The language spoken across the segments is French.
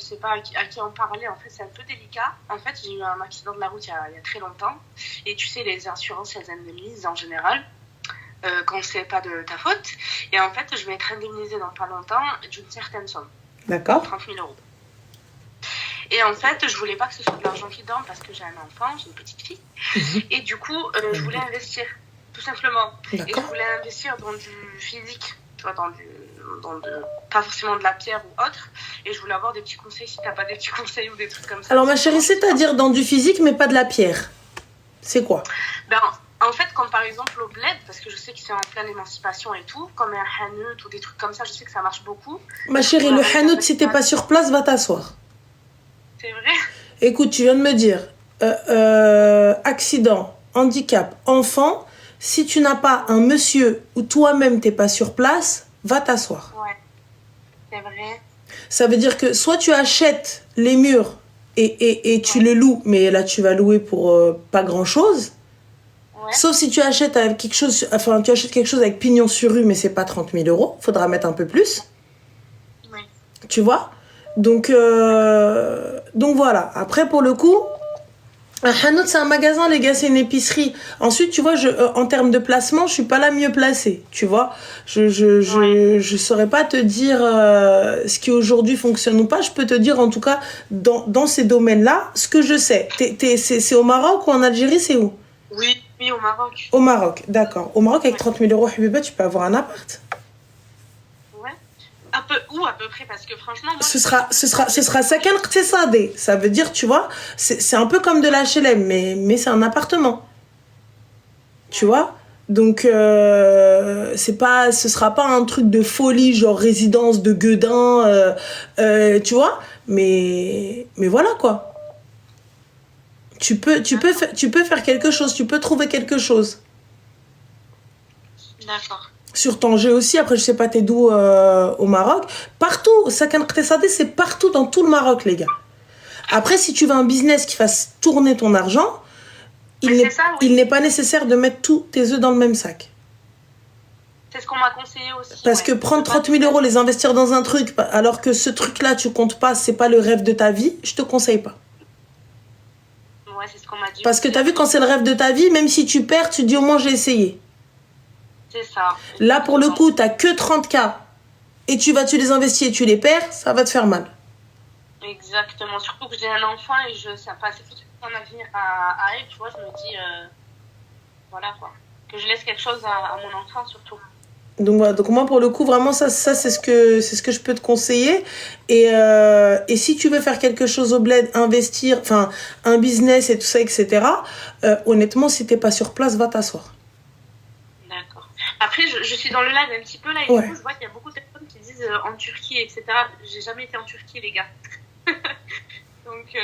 sais pas à qui en parler. En fait, c'est un peu délicat. En fait, j'ai eu un accident de la route il y a très longtemps. Et tu sais, les assurances, elles indemnisent en général quand c'est pas de ta faute. Et en fait, je vais être indemnisée dans pas longtemps d'une certaine somme. D'accord. 30 000 euros. Et en fait, je voulais pas que ce soit de l'argent qui dorme parce que j'ai un enfant, j'ai une petite fille. Et du coup, je voulais investir, tout simplement. D'accord. Et je voulais investir dans du physique, tu vois, pas forcément de la pierre ou autre. Et je voulais avoir des petits conseils si t'as pas des petits conseils ou des trucs comme ça. Alors, ma chérie, c'est-à-dire dans du physique, mais pas de la pierre. C'est quoi? Ben, en fait, comme par exemple au bled, parce que je sais que c'est en pleine émancipation et tout, comme un hanout ou des trucs comme ça, je sais que ça marche beaucoup. Ma chérie, le hanout, si t'es pas sur place, va t'asseoir. C'est vrai? Écoute, tu viens de me dire accident, handicap, enfant. Si tu n'as pas un monsieur ou toi-même t'es pas sur place, va t'asseoir. Ouais, c'est vrai. Ça veut dire que soit tu achètes les murs et tu le loues, mais là tu vas louer pour pas grand-chose. Ouais. Sauf si tu achètes avec quelque chose, enfin tu achètes quelque chose avec pignon sur rue, mais c'est pas 30 000 euros. Faudra mettre un peu plus. Oui. Tu vois? Donc voilà. Après, pour le coup, un hanout, c'est un magasin, les gars, c'est une épicerie. Ensuite, tu vois, en termes de placement, je suis pas la mieux placée. Tu vois, je saurais pas te dire ce qui aujourd'hui fonctionne ou pas. Je peux te dire, en tout cas, dans ces domaines-là, ce que je sais. C'est au Maroc ou en Algérie, c'est où? Oui, au Maroc. Au Maroc, d'accord. Au Maroc, avec 30 000 euros, Habiba, tu peux avoir un appart. À peu près, parce que franchement moi, ce sera sakan iqtisadi. Ça veut dire, tu vois, c'est un peu comme de la HLM, mais c'est un appartement, tu vois. Donc ce sera pas un truc de folie genre résidence de Guedin, tu vois, mais voilà quoi. Tu peux faire quelque chose, tu peux trouver quelque chose. D'accord. Sur Tanger aussi, après je sais pas t'es d'où au Maroc. Partout, Sakan Iqtisadi, c'est partout dans tout le Maroc, les gars. Après, si tu veux un business qui fasse tourner ton argent, il n'est pas nécessaire de mettre tous tes œufs dans le même sac. C'est ce qu'on m'a conseillé aussi. Parce que prendre 30 000 euros, les investir dans un truc, alors que ce truc-là, tu comptes pas, c'est pas le rêve de ta vie, je te conseille pas. Ouais, c'est ce qu'on m'a dit. Parce que t'as vu, quand c'est le rêve de ta vie, même si tu perds, tu dis au moins j'ai essayé. C'est ça. Là, pour le coup, t'as que 30K et tu les investir et tu les perds, ça va te faire mal. Exactement. Surtout que j'ai un enfant et c'est tout un avenir à elle, tu vois. Je me dis, voilà quoi. Que je laisse quelque chose à mon enfant surtout. Donc voilà, donc moi pour le coup vraiment ça c'est ce que je peux te conseiller et si tu veux faire quelque chose au bled, investir, enfin un business et tout ça etc. Honnêtement si t'es pas sur place va t'asseoir. D'accord. Après je suis dans le live un petit peu là et du coup je vois qu'il y a beaucoup de personnes qui disent en Turquie etc. J'ai jamais été en Turquie les gars. Donc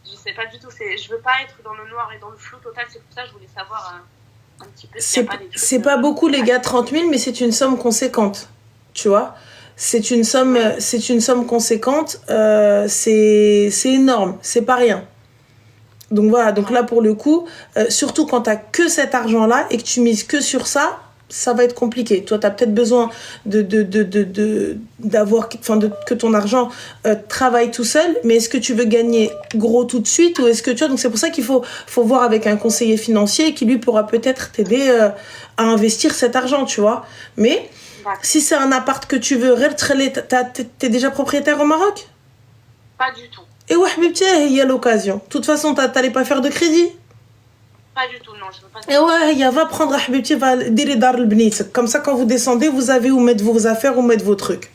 je sais pas du tout, je veux pas être dans le noir et dans le flou total, c'est pour ça que je voulais savoir un petit peu. C'est pas beaucoup les gars, 30 000, mais c'est une somme conséquente, tu vois. C'est une somme conséquente, c'est énorme, c'est pas rien. Donc voilà, donc là pour le coup, surtout quand t'as que cet argent-là et que tu mises que sur ça, ça va être compliqué. Toi, t'as peut-être besoin d'avoir, enfin, que ton argent travaille tout seul, mais est-ce que tu veux gagner gros tout de suite ou est-ce que tu vois, donc c'est pour ça qu'il faut voir avec un conseiller financier qui lui pourra peut-être t'aider à investir cet argent, tu vois. Mais si c'est un appart que tu veux, t'es déjà propriétaire au Maroc? Pas du tout. Et ouais, il y a l'occasion. De toute façon, t'allais pas faire de crédit? Pas du tout, non, je veux pas. Et ouais, va prendre Habibti, va dire dar l'bnit. Comme ça, quand vous descendez, vous avez où mettre vos affaires, où mettre vos trucs.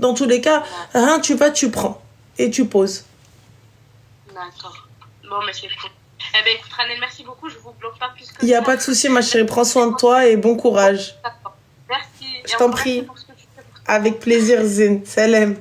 Dans tous les cas, hein, tu prends et tu poses. D'accord. Bon, mais c'est cool. Eh ben, écoute, Ranel, merci beaucoup. Je vous bloque pas plus que ça. Il n'y a pas de souci, ma chérie. Prends soin de toi et bon courage. Merci. Je t'en prie. Avec plaisir, Zine. Salam.